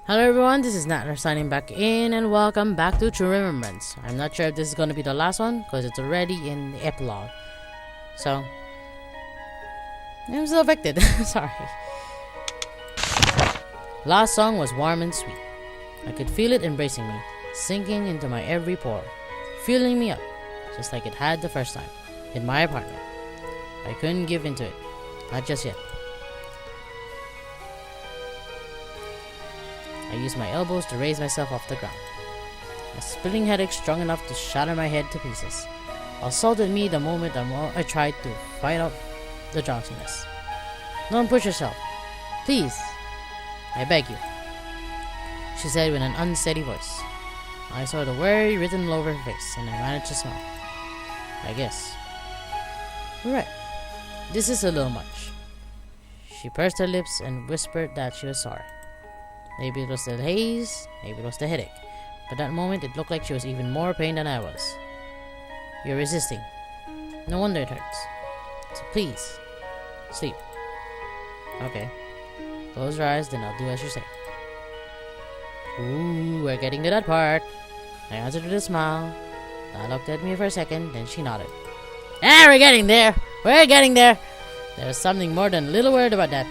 Hello everyone, this is Natnarf signing back in and welcome back to True Remembrance. I'm not sure if this is going to be the last one because it's already in the epilogue. So, I'm still affected. Sorry. Last song was warm and sweet. I could feel it embracing me, sinking into my every pore, filling me up, just like it had the first time, in my apartment. I couldn't give into it, not just yet. I used my elbows to raise myself off the ground. A splitting headache strong enough to shatter my head to pieces assaulted me the moment I tried to fight out the drowsiness. Don't push yourself. Please. I beg you, she said with an unsteady voice. I saw the worry written all over her face and I managed to smile. I guess. Right. This is a little much. She pursed her lips and whispered that she was sorry. Maybe it was the haze, maybe it was the headache, but that moment it looked like she was even more pain than I was. You're resisting. No wonder it hurts. So please, sleep. Okay. Close your eyes, then I'll do as you say. Ooh, we're getting to that part. I answered with a smile. Dad looked at me for a second, then she nodded. Ah, we're getting there! We're getting there! There's something more than a little worried about that.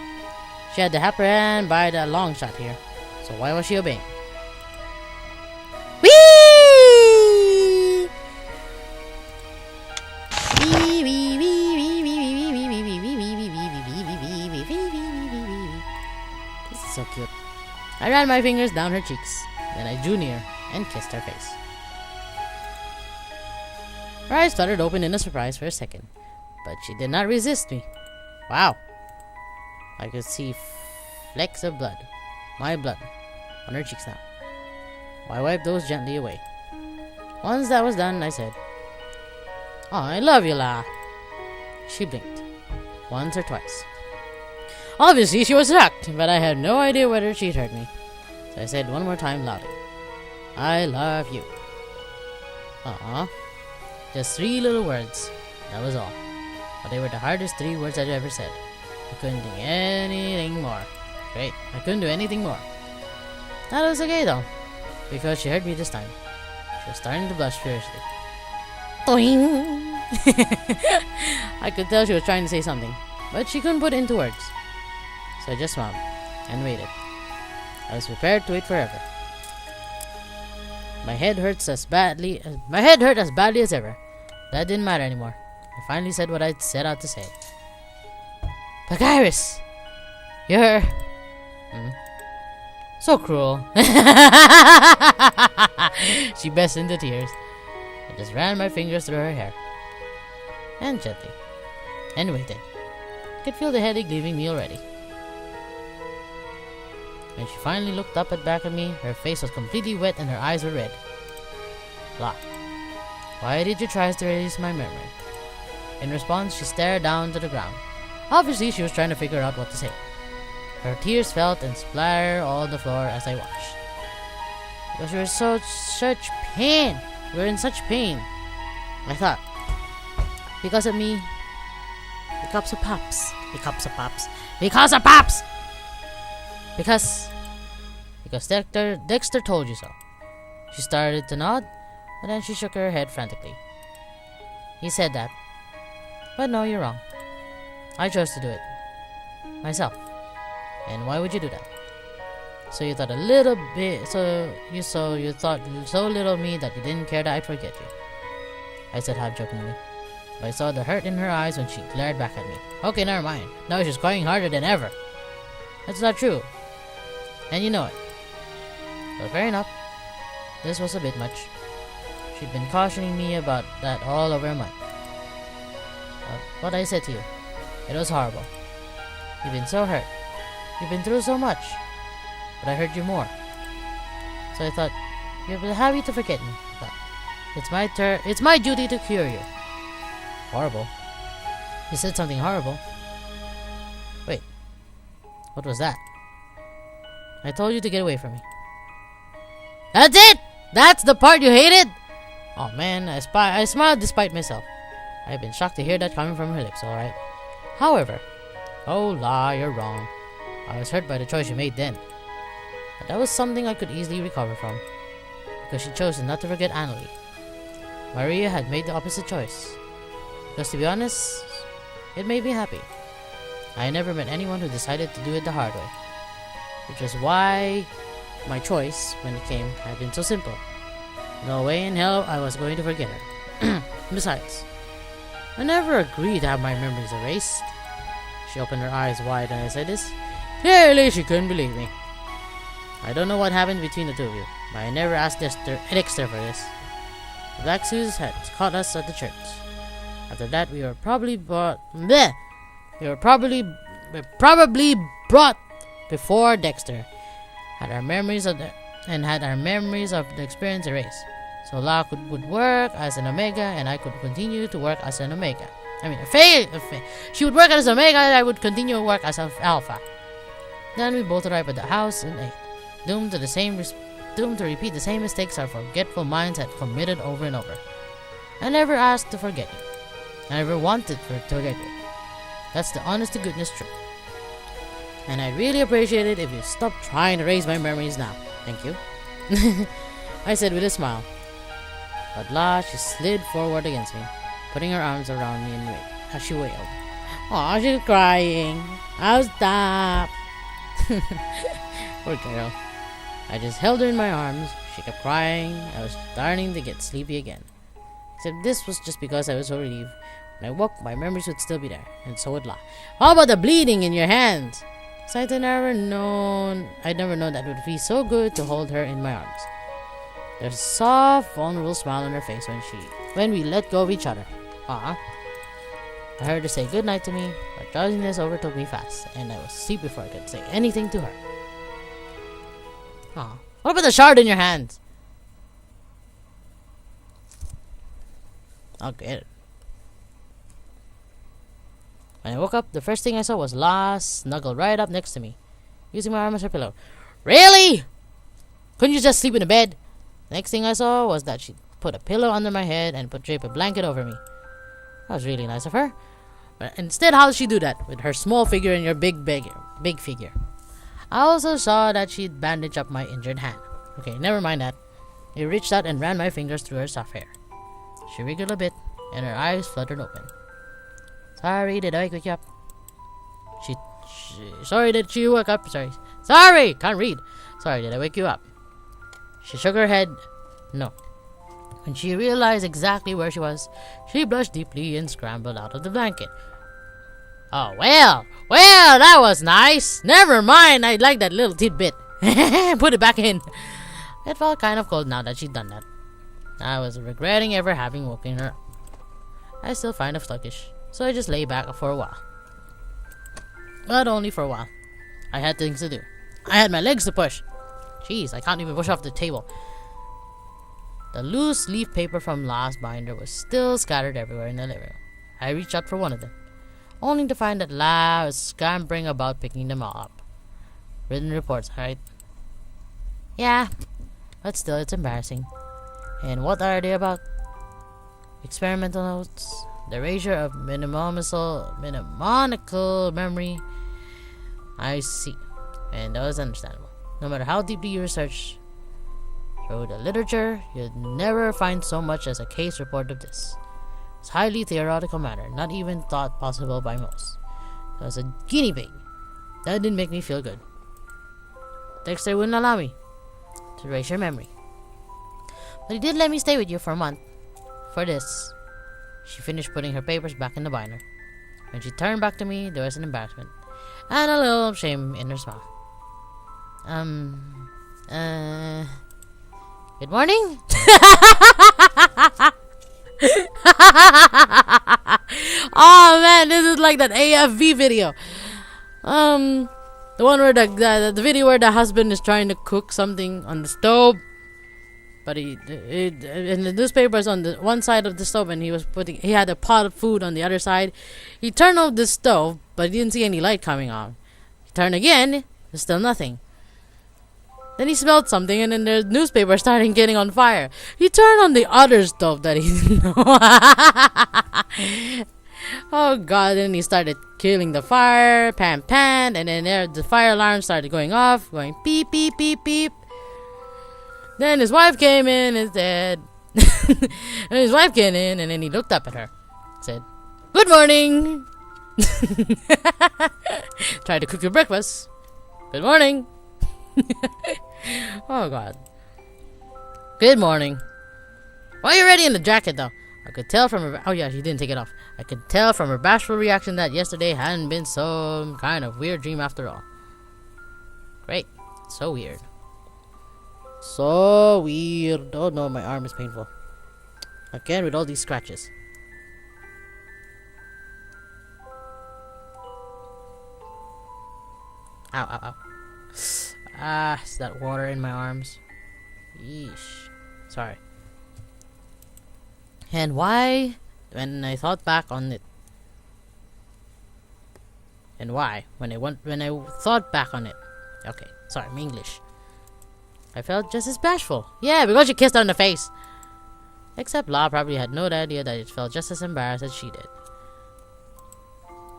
She had the upper hand by the long shot here. So why was she obeying? Whee! This is so cute. I ran my fingers down her cheeks. Then I drew near and kissed her face. Her eyes fluttered open in a surprise for a second, but she did not resist me. Wow. I could see flecks of blood. My blood. On her cheeks now. I wiped those gently away. Once that was done, I said, "Oh, I love you, La." She blinked. Once or twice. Obviously, she was shocked, but I had no idea whether she'd heard me. So I said one more time loudly, "I love you." Aww. Just 3 little words. That was all. But they were the hardest 3 words I'd ever said. I couldn't do anything more. Great. I couldn't do anything more. That was okay though, because she heard me this time. She was starting to blush furiously. Toing! I could tell she was trying to say something, but she couldn't put it into words. So I just smiled and waited. I was prepared to wait forever. My head hurt as badly as ever. That didn't matter anymore. I finally said what I'd set out to say. Kagari! You're... so cruel. She burst into tears. I just ran my fingers through her hair. And gently. And waited. I could feel the headache leaving me already. When she finally looked up back at me, her face was completely wet and her eyes were red. La. Why did you try to erase my memory? In response, she stared down to the ground. Obviously, she was trying to figure out what to say. Her tears fell and splattered all the floor as I watched. Because we were such pain. We were in such pain. I thought. Because of me. Because of Pops. Because of Pops. Because of Pops! Because Dexter told you so. She started to nod, but then she shook her head frantically. He said that. But no, you're wrong. I chose to do it. Myself. And why would you do that? So you thought a little bit, so you thought so little of me that you didn't care that I'd forget you. I said half jokingly. But I saw the hurt in her eyes when she glared back at me. Okay, never mind. Now she's crying harder than ever. That's not true. And you know it. But fair enough. This was a bit much. She'd been cautioning me about that all over a month. What I said to you. It was horrible. You've been so hurt. You've been through so much. But I hurt you more. So I thought, you're happy to forget me. But it's my duty to cure you. Horrible? You said something horrible. Wait. What was that? I told you to get away from me. That's it! That's the part you hated? Oh man, I smiled despite myself. I've been shocked to hear that coming from her lips, alright. However, oh la, you're wrong. I was hurt by the choice you made then. But that was something I could easily recover from, because she chose not to forget Annalie. Maria had made the opposite choice, because to be honest, it made me happy. I had never met anyone who decided to do it the hard way, which was why my choice, when it came, had been so simple. No way in hell I was going to forget her. Besides, I never agreed to have my memories erased. She opened her eyes wide when I said this. Clearly she couldn't believe me. I don't know what happened between the two of you, but I never asked Dexter for this. The Black Suits had caught us at the church. After that, we were probably brought before Dexter had our memories of the experience erased. So La would work as an Omega, and I could continue to work as an Omega. She would work as Omega, and I would continue to work as an Alpha. Then we both arrived at the house and ate, doomed to repeat the same mistakes our forgetful minds had committed over and over. I never asked to forget you. I never wanted to forget you. That's the honest to goodness truth. And I'd really appreciate it if you stopped trying to erase my memories now. Thank you. I said with a smile. But she slid forward against me, putting her arms around me as she wailed. Aw, she's crying. I'll stop. Poor girl. I just held her in my arms. She kept crying. I was starting to get sleepy again. Except this was just because I was so relieved. When I woke, my memories would still be there, and so would La. How about the bleeding in your hands? I'd never known that it would feel so good to hold her in my arms. There's a soft, vulnerable smile on her face when we let go of each other. I heard her say goodnight to me, but drowsiness overtook me fast, and I was asleep before I could say anything to her. What about the shard in your hand? I'll get it. When I woke up, the first thing I saw was La snuggled right up next to me, using my arm as her pillow. Really? Couldn't you just sleep in the bed? The next thing I saw was that she put a pillow under my head and draped a blanket over me. That was really nice of her. But instead, how did she do that? With her small figure and your big figure. I also saw that she'd bandaged up my injured hand. Okay, never mind that. I reached out and ran my fingers through her soft hair. She wriggled a bit, and her eyes fluttered open. Sorry, did I wake you up? Sorry, did you wake up? Sorry, can't read. Sorry, did I wake you up? She shook her head. No. When she realized exactly where she was, she blushed deeply and scrambled out of the blanket. Oh, well, that was nice. Never mind, I like that little tidbit. Put it back in. It felt kind of cold now that she'd done that. I was regretting ever having woken her up. I still find her sluggish, so I just lay back for a while. But only for a while. I had things to do. I had my legs to push. Jeez, I can't even push off the table. The loose leaf paper from last binder was still scattered everywhere in the living room. I reached out for one of them, only to find that La was scampering about picking them all up. Written reports, right? Yeah, but still it's embarrassing. And what are they about? Experimental notes, the erasure of mnemonical memory. I see, and that was understandable. No matter how deeply you research through the literature, you'd never find so much as a case report of this. It's a highly theoretical matter, not even thought possible by most. It was a guinea pig. That didn't make me feel good. Dexter wouldn't allow me to erase your memory. But he did let me stay with you for a month. For this. She finished putting her papers back in the binder. When she turned back to me, there was an embarrassment and a little shame in her smile. Good morning? Oh man, this is like that AFV video. The one where the video where the husband is trying to cook something on the stove, but and the newspaper is on the one side of the stove, and he had a pot of food on the other side. He turned off the stove, but he didn't see any light coming on. He turned again, there's still nothing. Then he smelled something, and then the newspaper started getting on fire. He turned on the other stove that he didn't know. Oh Oh god, and he started killing the fire, pan, and then the fire alarm started going off, going beep, beep, beep, beep. Then his wife came in and said, and his wife came in, and then he looked up at her, said, "Good morning." Tried to cook your breakfast. Good morning. Oh god. Good morning. Why are you already in the jacket though? I could tell from her. Oh yeah, she didn't take it off. I could tell from her bashful reaction that yesterday hadn't been some kind of weird dream after all. Great. So weird. So weird. Oh no, my arm is painful. Again with all these scratches. Ow, ow, ow. Ah, is that water in my arms? Yeesh. Sorry. And why, when I thought back on it, and why, when I thought back on it, okay, sorry, I'm English, I felt just as bashful. Yeah, because she kissed her in the face. Except La probably had no idea that it felt just as embarrassed as she did.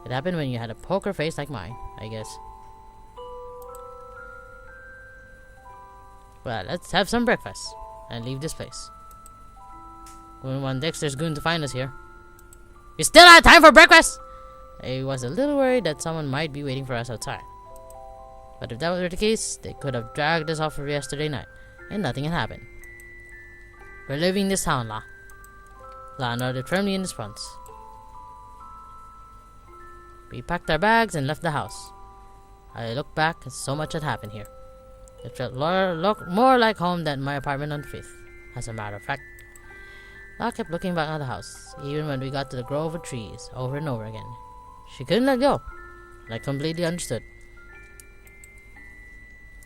It happened when you had a poker face like mine, I guess. Well, let's have some breakfast and leave this place. Wouldn't want Dexter's goon to find us here. You still have time for breakfast? I was a little worried that someone might be waiting for us outside. But if that were the case, they could have dragged us off for yesterday night, and nothing had happened. We're leaving this town, La. La nodded firmly in response. We packed our bags and left the house. I looked back and so much had happened here. It felt more like home than my apartment on 5th, as a matter of fact. La kept looking back at the house, even when we got to the grove of trees, over and over again. She couldn't let go, and I completely understood.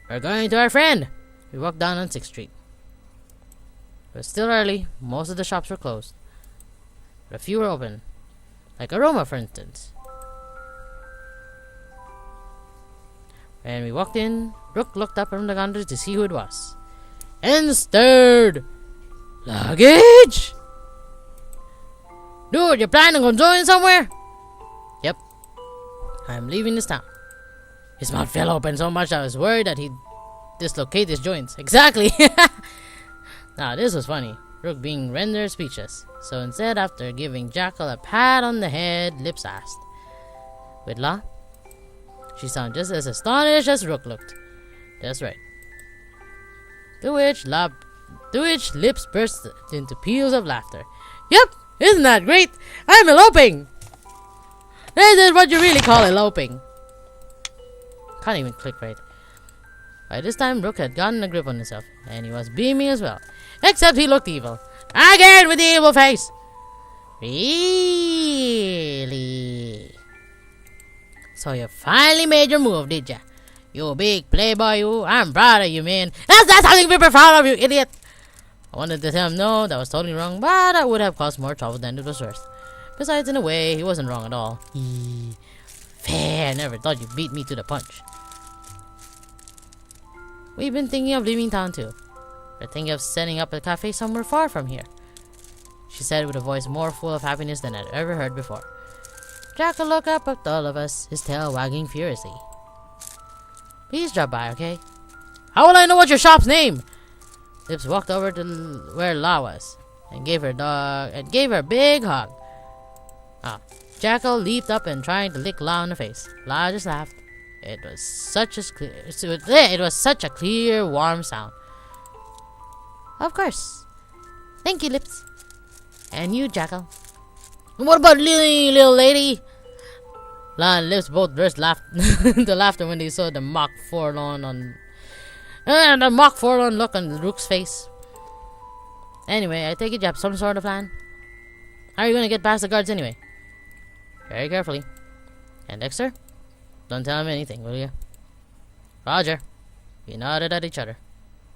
We're going to our friend! We walked down on 6th Street. It was still early, most of the shops were closed, but a few were open, like Aroma for instance. When we walked in, Rook looked up from the counter to see who it was, and stared. Luggage? Dude, you planning on going somewhere? Yep. I'm leaving this town. His mouth fell open so much I was worried that he'd dislocate his joints. Exactly. Now this was funny. Rook being rendered speechless. So instead, after giving Jackal a pat on the head, Lips asked, "With La?" She sounded just as astonished as Rook looked. That's right. To which Lips burst into peals of laughter. Yep, isn't that great? I'm eloping! This is what you really call eloping. Can't even click right. By this time, Rook had gotten a grip on himself, and he was beaming as well. Except he looked evil. Again with the evil face! Really? So you finally made your move, did ya? You big playboy, you. I'm proud of you, man. That's not something to be proud of, you idiot! I wanted to tell him no, that was totally wrong, but that would have caused more trouble than it was worth. Besides, in a way, he wasn't wrong at all. Fair, I never thought you beat me to the punch. We've been thinking of leaving town too. We're thinking of setting up a cafe somewhere far from here, she said with a voice more full of happiness than I'd ever heard before. Jackal looked up at all of us, his tail wagging furiously. Please drop by, okay? How will I know what's your shop's name? Lips walked over to where La was and gave her a big hug. Jackal leaped up and tried to lick La in the face. La just laughed. It was such a clear, warm sound. Of course. Thank you, Lips. And you, Jackal. What about little lady? La and Lips both burst into laughter when they saw the mock forlorn look on Rook's face. Anyway, I take it you have some sort of plan. How are you gonna get past the guards anyway? Very carefully. And Dexter? Don't tell him anything, will you? Roger. We nodded at each other.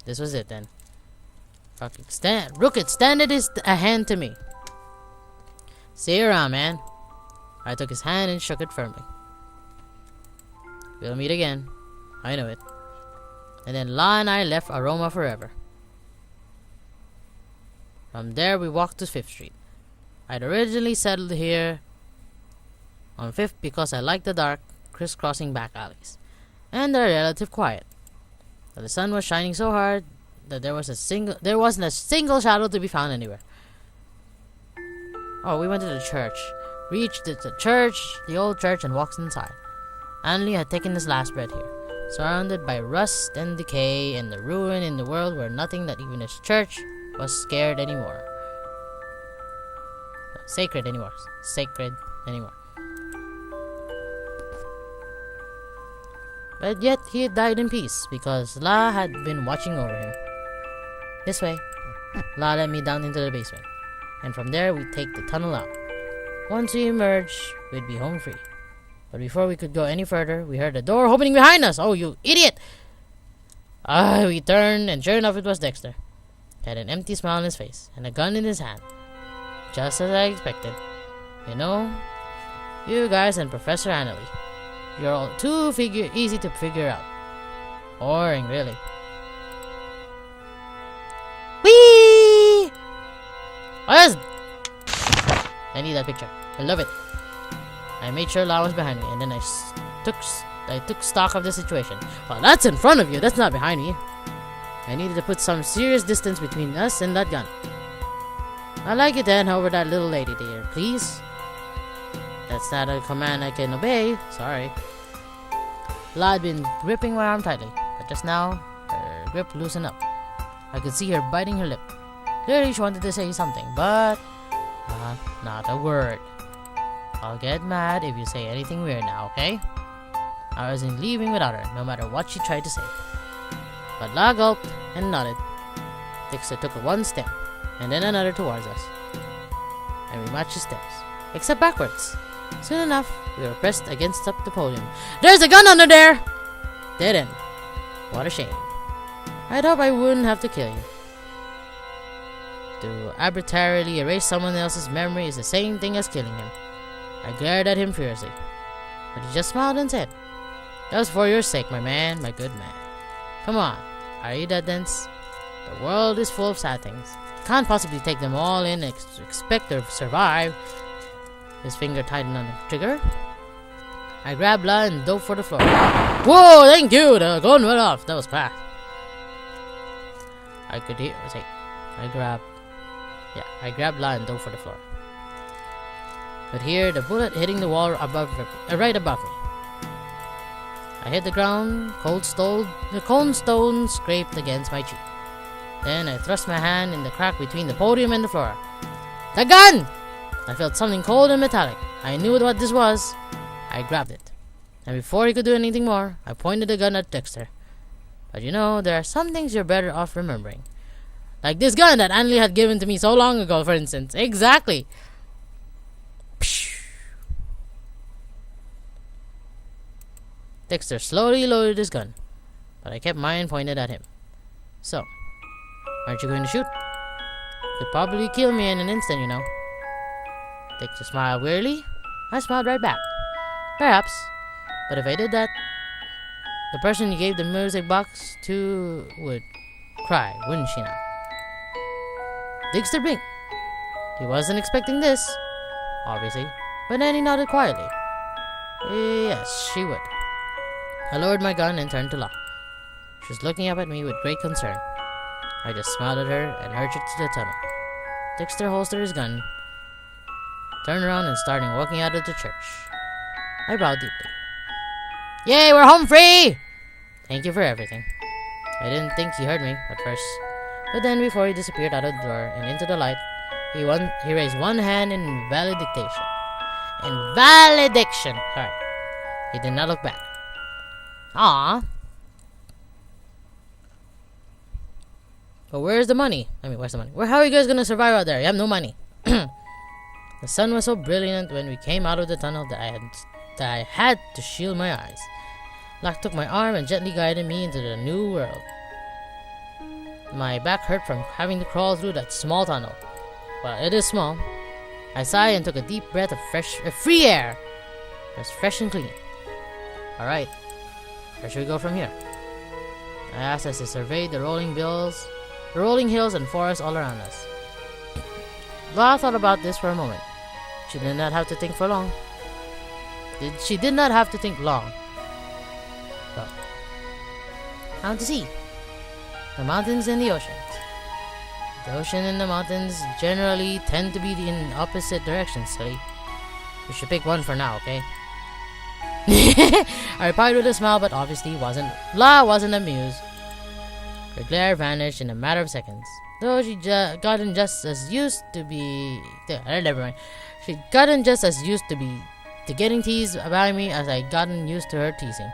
This was it then. Rook extended a hand to me. See you around, man. I took his hand and shook it firmly. We'll meet again. I know it. And then La and I left Aroma forever. From there we walked to 5th Street. I'd originally settled here On fifth because I like the dark, crisscrossing back alleys. And they're relative quiet. But the sun was shining so hard that there wasn't a single shadow to be found anywhere. Oh, we went to the church. Reached the church, the old church, and walked inside. Anli had taken his last breath here, surrounded by rust and decay and the ruin in the world where nothing, not even his church, was sacred anymore. Sacred anymore. But yet he had died in peace because La had been watching over him. This way. La led me down into the basement, and from there we'd take the tunnel out. Once we emerged, we'd be home free. But before we could go any further, we heard the door opening behind us. Oh, you idiot! We turned, and sure enough, it was Dexter. He had an empty smile on his face and a gun in his hand. Just as I expected. You know, you guys and Professor Annalie, you're all too easy to figure out. Boring, really. Whee! I need that picture. I love it. I made sure La was behind me, and then I took stock of the situation. Well, that's in front of you. That's not behind me. I needed to put some serious distance between us and that gun. I'd like you to hand over that little lady there, please. That's not a command I can obey. Sorry. La had been gripping my arm tightly, but just now, her grip loosened up. I could see her biting her lip. Clearly she wanted to say something, but not a word. I'll get mad if you say anything weird now, okay? I wasn't leaving without her, no matter what she tried to say. But La gulped and nodded. Dexter took one step, and then another towards us. And we matched his steps, except backwards. Soon enough, we were pressed against the podium. There's a gun under there! Dead end. What a shame. I'd hope I wouldn't have to kill you. To arbitrarily erase someone else's memory is the same thing as killing him. I glared at him furiously, but he just smiled and said, "That was for your sake, my man, my good man. Come on, are you that dense? The world is full of sad things. Can't possibly take them all in and expect to survive." His finger tightened on the trigger. I grabbed La and dove for the floor. Whoa, thank you! The gun went off. That was fast. I could hear. I grabbed La and dove for the floor. But here, the bullet hitting the wall right above me. I hit the ground. The cold stone scraped against my cheek. Then I thrust my hand in the crack between the podium and the floor. The gun! I felt something cold and metallic. I knew what this was. I grabbed it. And before he could do anything more, I pointed the gun at Dexter. But you know, there are some things you're better off remembering. Like this gun that Anli had given to me so long ago, for instance. Exactly. Dexter slowly loaded his gun, but I kept mine pointed at him. So, aren't you going to shoot? Could probably kill me in an instant, you know. Dexter smiled wearily. I smiled right back. Perhaps, but if I did that, the person you gave the music box to would cry, wouldn't she now? Dexter blinked. He wasn't expecting this, obviously, but then he nodded quietly. Yes, she would. I lowered my gun and turned to La. She was looking up at me with great concern. I just smiled at her and urged her to the tunnel. Dexter holstered his gun, turned around and started walking out of the church. I bowed deeply. Yay, we're home free! Thank you for everything. I didn't think he heard me at first, but then before he disappeared out of the door and into the light, he raised one hand in valediction. Sorry. He did not look back. Aww. But where's the money? Where's the money? How are you guys gonna survive out there? You have no money. The sun was so brilliant when we came out of the tunnel that I had to shield my eyes. Locke took my arm and gently guided me into the new world. My back hurt from having to crawl through that small tunnel. Well, it is small. I sighed and took a deep breath of free air. It was fresh and clean. Alright, where should we go from here? I asked as I surveyed the rolling hills and forests all around us. La thought about this for a moment. She did not have to think for long. She did not have to think long. So, found the sea, the mountains, and the oceans. The ocean and the mountains generally tend to be in opposite directions, silly. You should pick one for now, okay? I replied with a smile, but obviously wasn't amused. Her glare vanished in a matter of seconds. Though she gotten just as used to be... Never mind. She'd gotten just as used to getting teased by me as I'd gotten used to her teasing.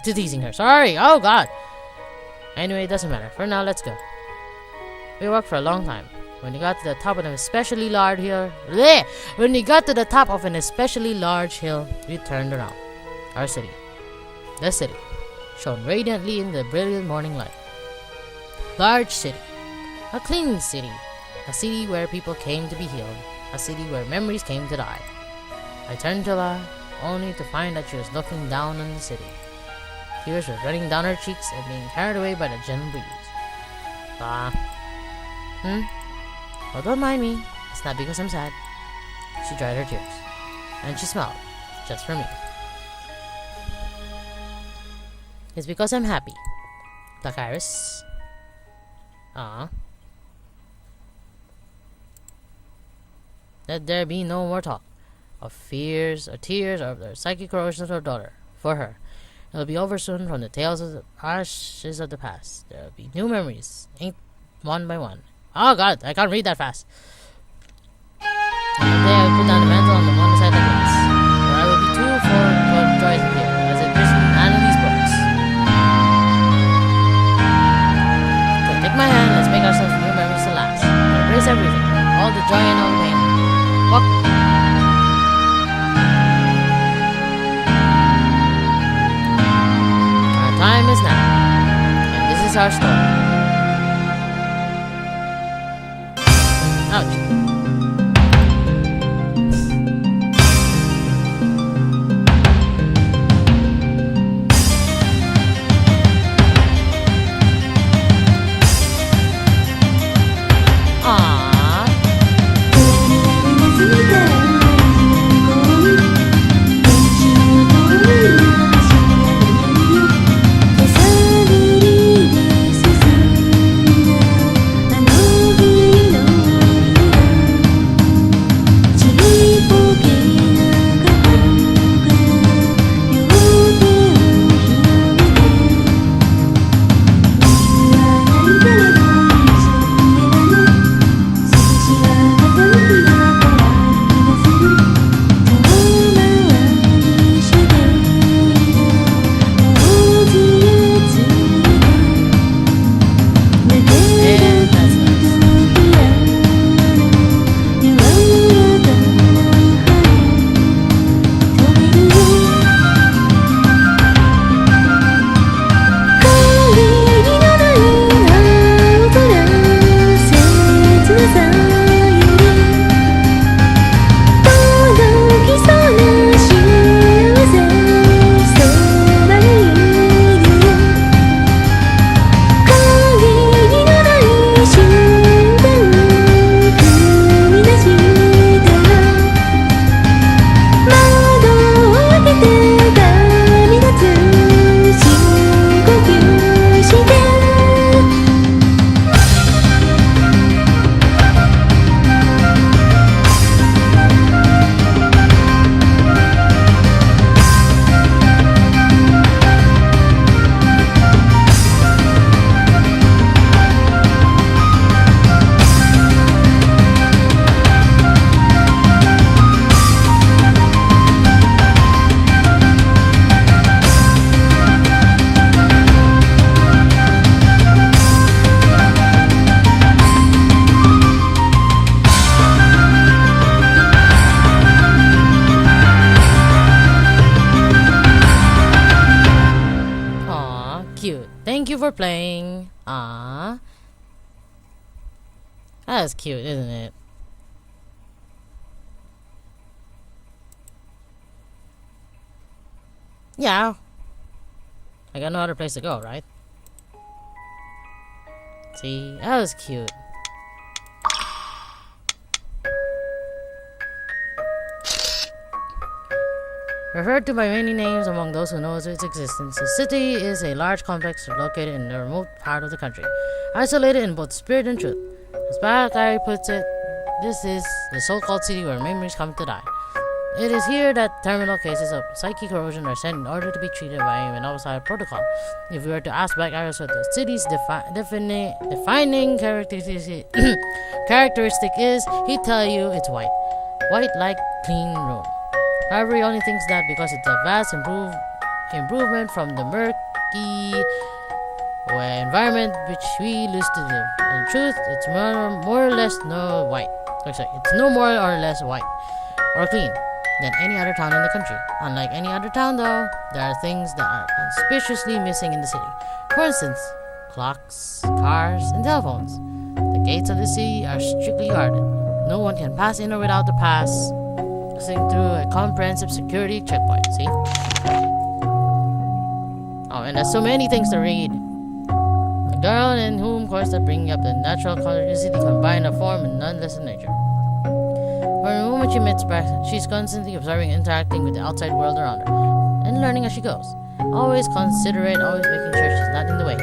To teasing her. Sorry! Oh god! Anyway, it doesn't matter. For now, let's go. We walked for a long time. When we got to the top of an especially large hill... When we got to the top of an especially large hill, we turned around. Our city. The city. Shone radiantly in the brilliant morning light. Large city. A clean city. A city where people came to be healed. A city where memories came to die. I turned to her, only to find that she was looking down on the city. Tears were running down her cheeks and being carried away by the gentle breeze. Oh, don't mind me. It's not because I'm sad. She dried her tears. And she smiled. Just for me. It's because I'm happy. Black Iris. Let there be no more talk of fears or tears or the psychic corrosion of her daughter. For her. It'll be over soon from the tales of the ashes of the past. There'll be new memories, inked one by one. Oh god, I can't read that fast. And one day I will put down the mantle on the one side of the glass, for I will be too full of joy to hear, as it is in Annalie's books. So take my hand, let's make ourselves new memories to last. Embrace everything, all the joy and all the pain. Walk. Our time is now, and this is our story. Ouch. for playing. Ah, that's cute, isn't it? Yeah. I got no other place to go, right? See, that was cute. Referred to by many names among those who know its existence, the city is a large complex located in a remote part of the country, isolated in both spirit and truth. As Kagari puts it, this is the so-called city where memories come to die. It is here that terminal cases of psychic corrosion are sent in order to be treated by an outside protocol. If we were to ask Black Iris what the city's defining characteristic is, he'd tell you it's white. White like clean room. However, he only thinks that because it's a vast improvement from the murky environment which we used to live. In truth, it's more or less no white. It's no more or less white or clean than any other town in the country. Unlike any other town, though, there are things that are conspicuously missing in the city. For instance, clocks, cars, and telephones. The gates of the city are strictly guarded. No one can pass in or without the pass, passing through a comprehensive security checkpoint. See? Oh, and there's so many things to read. A girl in whom, of course, that bringing up the natural curiosity combined a form and none less in nature. From the moment she meets Brax, she's constantly observing and interacting with the outside world around her, and learning as she goes. Always considerate, always making sure she's not in the way,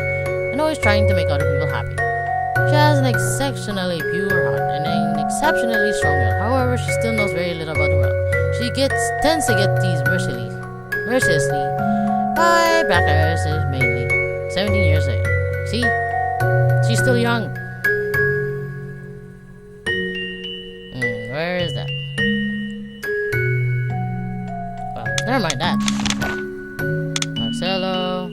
and always trying to make other people happy. She has an exceptionally pure heart and an exceptionally strong will. However, she still knows very little about the world. She tends to get teased mercilessly by Black Iris mainly 17 years later. See? She's still young. Where is that? Well, never mind that. Marcelo.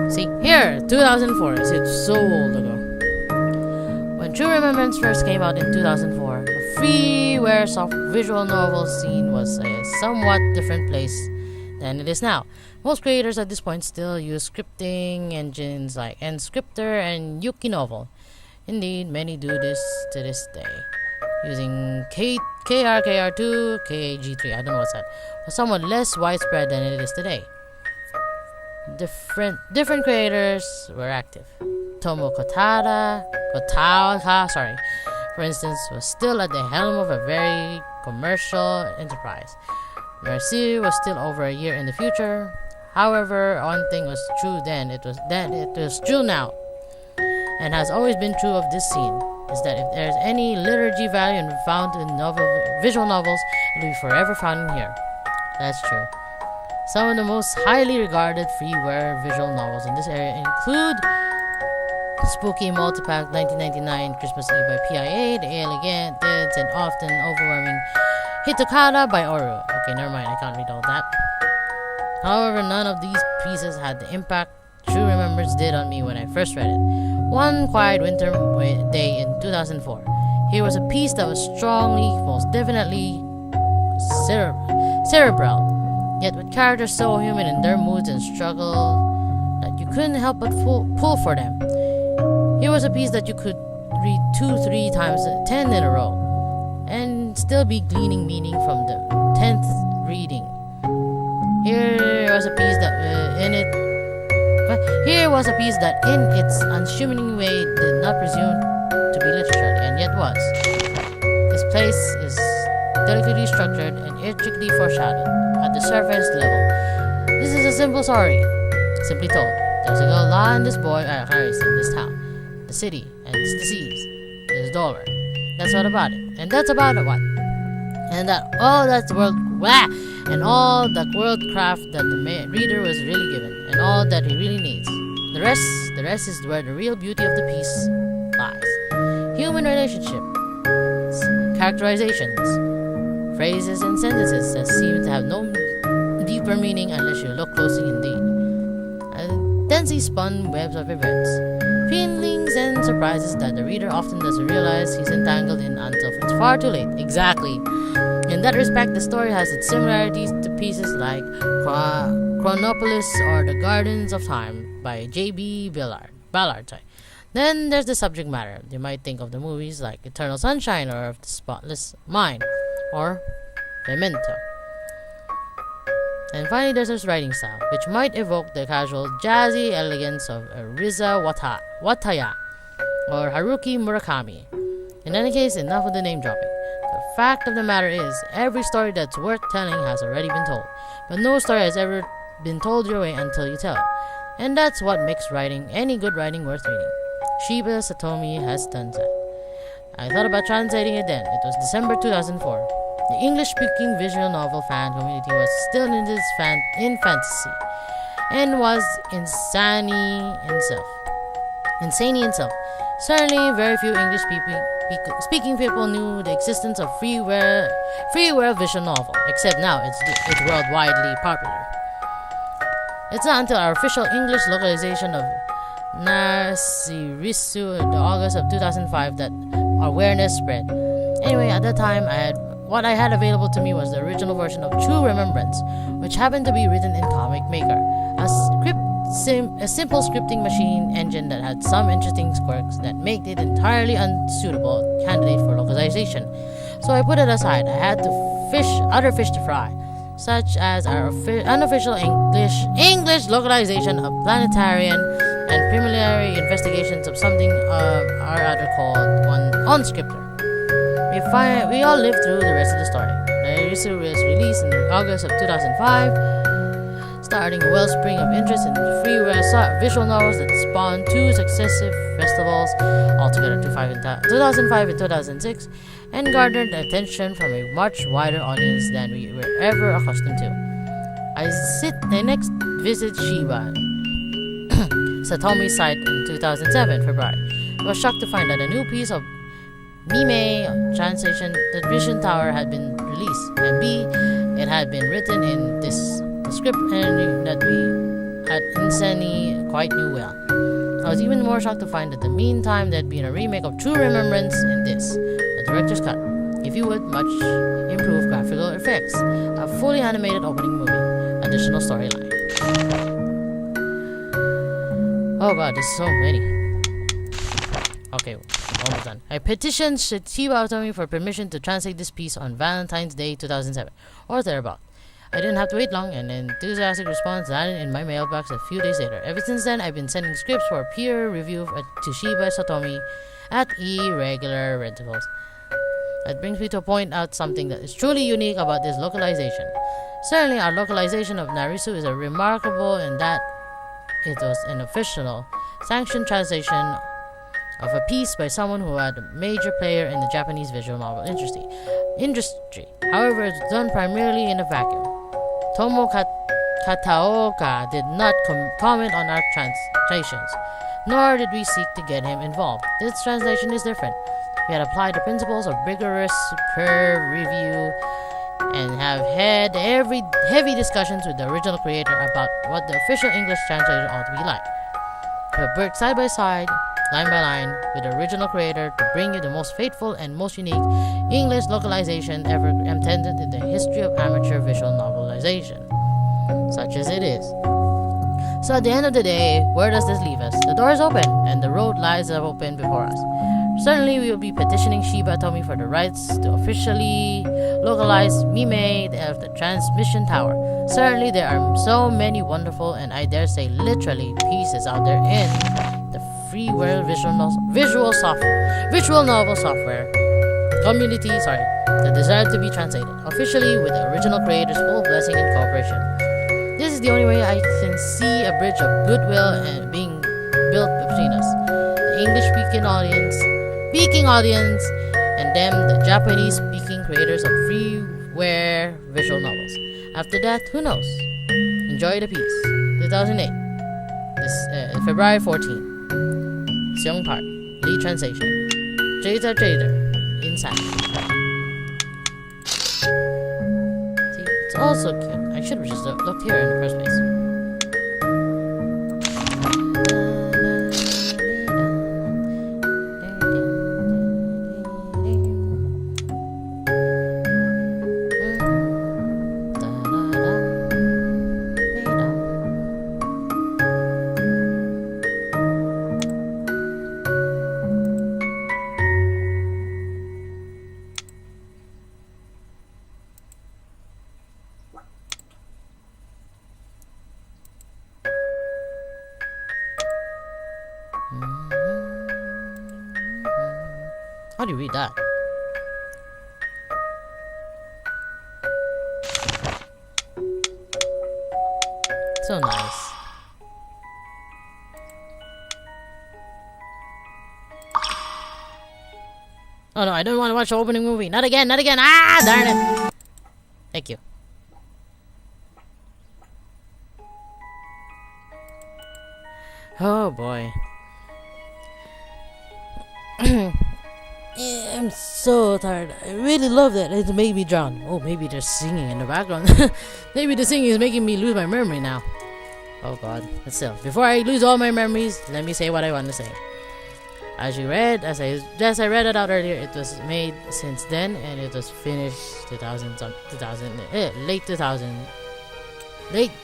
See, here, 2004. It's so old ago. When True Remembrance first came out in 2004, the freeware soft visual novel scene was a somewhat different place than it is now. Most creators at this point still use scripting engines like Nscripter and Yuki Novel. Indeed, many do this to this day, using KRKR2, KAG3, I don't know what's that, but somewhat less widespread than it is today. Different creators were active. Tomo Kotaka, for instance, was still at the helm of a very commercial enterprise. Mercier was still over a year in the future. However, one thing was true then, it was true now, and has always been true of this scene, is that if there's any liturgy value found in visual novels, it will be forever found in here. That's true. Some of the most highly regarded freeware visual novels in this area include Spooky Multipack 1999 Christmas Eve by PIA, The Elegant Deads, and often overwhelming Hitokata by Oru. Okay, never mind, I can't read all that. However, none of these pieces had the impact True Remembrance did on me when I first read it. One quiet winter day in 2004, here was a piece that was strongly, most definitely cerebral, yet with characters so human in their moods and struggle that you couldn't help but pull for them. Here was a piece that you could read 2-3 times, 10 in a row, and still be gleaning meaning from the 10th reading. Here was a piece that in its unassuming way did not presume to be literature, and yet was. This place is delicately structured and intricately foreshadowed at the surface level. This is a simple story, simply told. There's a girl and this boy Harris in this town, the city, and it's the seas. There's dollar. That's what about it. And that's about what? And that all that world and all that world craft that the reader was really given, and all that he really needs. The rest is where the real beauty of the piece lies. Human relationships, characterizations, phrases and sentences that seem to have no deeper meaning unless you look closely indeed. Densely spun webs of events, feelings and surprises that the reader often doesn't realize he's entangled in until it's far too late. Exactly. In that respect, the story has its similarities to pieces like Chronopolis or The Gardens of Time by J.B. Ballard. Then there's the subject matter. You might think of the movies like Eternal Sunshine or of The Spotless Mind or Memento. And finally, there's his writing style, which might evoke the casual, jazzy elegance of Riza Wataya or Haruki Murakami. In any case, enough of the name dropping. The fact of the matter is, every story that's worth telling has already been told, but no story has ever been told your way until you tell it. And that's what makes any good writing worth reading. Shiba Satomi has done that. I thought about translating it then. It was December 2004. The English-speaking visual novel fan community was still in its infancy and was insane in itself. Certainly, very few English-speaking people knew the existence of freeware visual novel, except now it's worldwide popular. It's not until our official English localization of Narcirisu in August of 2005 that awareness spread. Anyway, at that time, what I had available to me was the original version of True Remembrance, which happened to be written in Comic Maker, a simple scripting machine engine that had some interesting quirks that made it entirely unsuitable candidate for localization. So I put it aside. I had other fish to fry, such as our unofficial English localization of Planetarian and preliminary investigations of something our other called one Unscripter. We all lived through the rest of the story. Narisu was released in August of 2005, starting a wellspring of interest in freeware visual novels that spawned 2 successive festivals, altogether 2005 and 2006, and garnered attention from a much wider audience than we were ever accustomed to. I next visit Shiba Satomi's site in 2007, February. I was shocked to find that a new piece of Mime translation, The Vision Tower, had been released, and B, it had been written in the script engine that we had insanely quite knew well. I was even more shocked to find that in the meantime there'd been a remake of True Remembrance in the director's cut, if you would, much improved graphical effects, a fully animated opening movie, additional storyline. Oh god, there's so many. Okay, almost done. I petitioned Shiba Otomi for permission to translate this piece on Valentine's Day 2007, or thereabout. I didn't have to wait long, and an enthusiastic response landed in my mailbox a few days later. Ever since then, I've been sending scripts for peer review to Shiba Satomi at irregular intervals. That brings me to point out something that is truly unique about this localization. Certainly, our localization of Narisu is remarkable in that it was an official, sanctioned translation of a piece by someone who had a major player in the Japanese visual novel industry. However, it's done primarily in a vacuum. Tomo Kataoka did not comment on our translations, nor did we seek to get him involved. This translation is different. We had applied the principles of rigorous peer review and have had heavy discussions with the original creator about what the official English translation ought to be like. We have worked side by side, line by line, with the original creator to bring you the most faithful and most unique English localization ever attempted in the history of amateur visual novelization, such as it is. So at the end of the day, where does this leave us? The door is open, and the road lies open before us. Certainly, we will be petitioning Shiba Tomi for the rights to officially localize Mime of the Transmission Tower. Certainly, there are so many wonderful, and I dare say literally, pieces out there in the freeware visual novel software community, that desire to be translated officially with the original creator's full blessing and cooperation. This is the only way I can see a bridge of goodwill being built between us, the English-speaking audience, and them, the Japanese-speaking creators of freeware visual novels. After that, who knows? Enjoy the piece. 2008. February 14. Seong Park. Lee translation. Trader. Inside. See, it's also cute. I should have just looked here in the first place. How do you read that? So nice. Oh no, I don't want to watch the opening movie. Not again, not again. Ah, darn it. Thank you. Oh boy. Yeah, I'm so tired. I really love that. It made me drown. Oh, maybe there's singing in the background. Maybe the singing is making me lose my memory now. Oh god. But still, before I lose all my memories, let me say what I want to say. As I read it out earlier, it was made since then, and it was finished late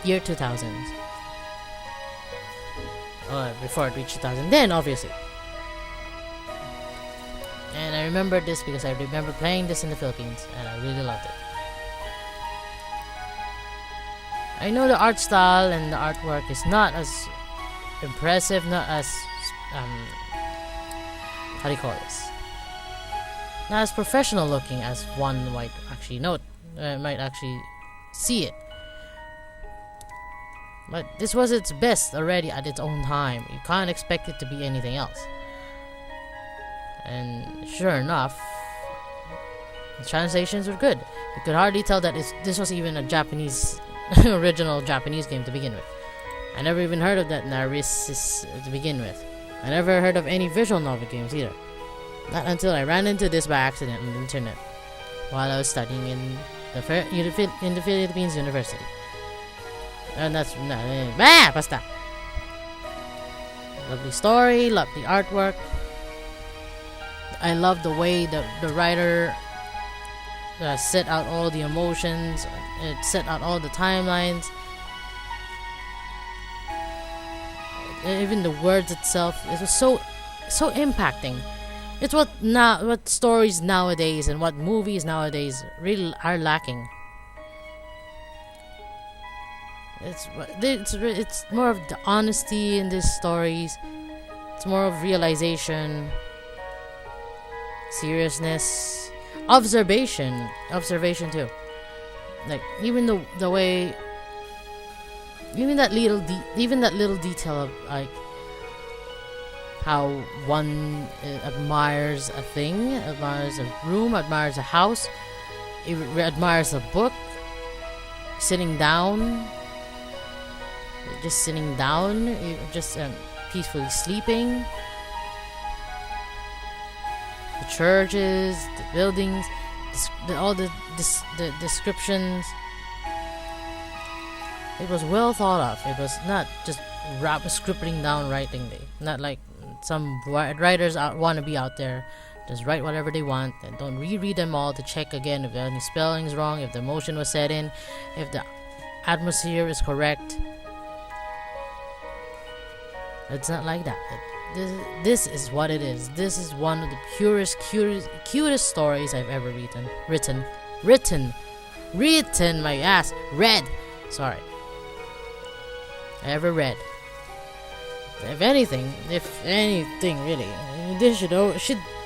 year 2000s. Before it reached 2010, obviously. And I remember this because I remember playing this in the Philippines, and I really loved it. I know the art style and the artwork is not as impressive, not as how do you call this? Not as professional looking as one might actually see it. But this was its best already at its own time. You can't expect it to be anything else. And sure enough, the translations were good. You could hardly tell that this was even a Japanese, original Japanese game to begin with. I never even heard of that Naris to begin with. I never heard of any visual novel games either. Not until I ran into this by accident on the internet while I was studying in the Philippines University. And that's basta. Lovely story, love the artwork. I love the way the writer set out all the emotions. It set out all the timelines. Even the words itself, it was so impacting. It's what stories nowadays and what movies nowadays really are lacking. It's more of the honesty in these stories. It's more of realization, seriousness, observation too. Like even the way, even that little detail of like how one admires a thing, admires a room, admires a house, admires a book, sitting down, just peacefully sleeping. The churches, the buildings, all the descriptions. It was well thought of. It was not just scribbling down writingly. Not like some writers want to be out there, just write whatever they want and don't reread them all to check again if any spelling is wrong, if the emotion was set in, if the atmosphere is correct. It's not like that. This is what it is. This is one of the cutest stories I've ever written. My ass. Read. Sorry. I ever read. If anything, really, this should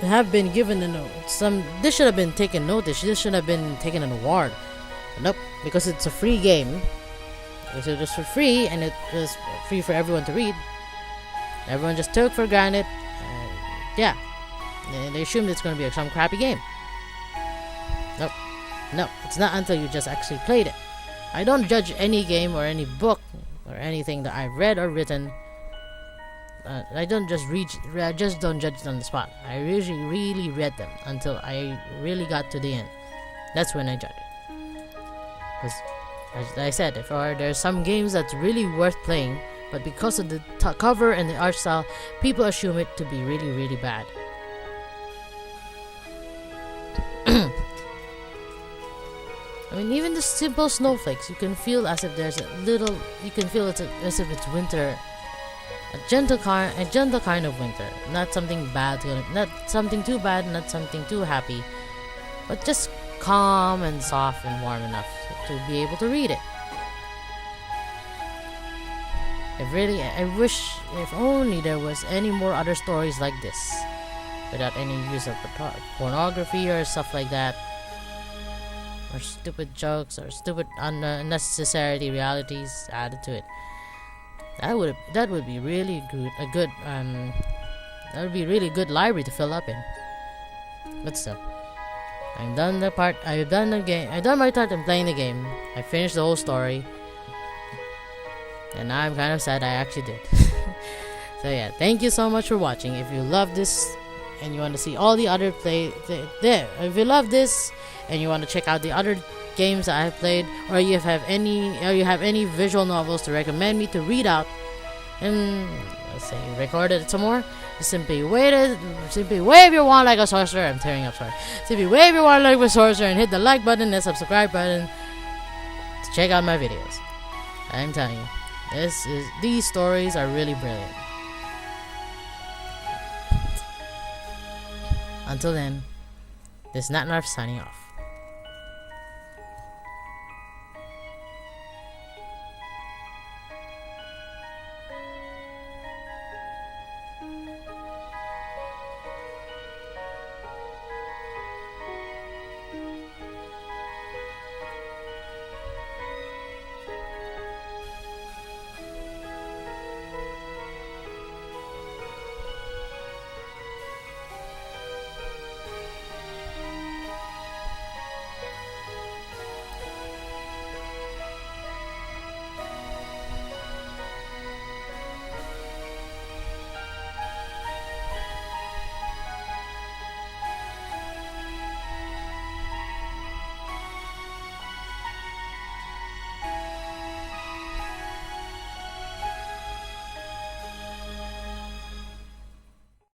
have been given this should have been taken notice. This should have been taken an award. But nope, because it's a free game. Because it was for free and it was free for everyone to read. Everyone just took for granted. Yeah, and they assumed it's going to be some crappy game. Nope, no, it's not until you just actually played it. I don't judge any game or any book or anything that I've read or written. I don't just don't judge it on the spot. I usually really read them until I really got to the end. That's when I judge it. Because, as I said before, there's some games that's really worth playing, but because of the cover and the art style, people assume it to be really, really bad. I mean, even the simple snowflakes, you can feel as if there's as if it's winter. A gentle kind of winter. Not something bad, not something too bad, not something too happy, but just calm and soft and warm enough to be able to read it. I wish if only there was any more other stories like this. without any use of pornography or stuff like that, or stupid jokes or stupid unnecessary realities added to it. That would be really good. That would be really good library to fill up in. But still, I've done the part. I've done the game. I've done my part in playing the game. I finished the whole story, and now I'm kind of sad I actually did. So yeah, thank you so much for watching. If you love this and you want to see all the other if you love this and you want to check out the other games that I have played, or you have any visual novels to recommend me to read out and let's say record it some more, just simply wave if you want like a sorcerer. I'm tearing up, sorry. Simply wave if you want like a sorcerer and hit the like button and the subscribe button to check out my videos. I'm telling you, these stories are really brilliant. Until then, this is Natnarf signing off.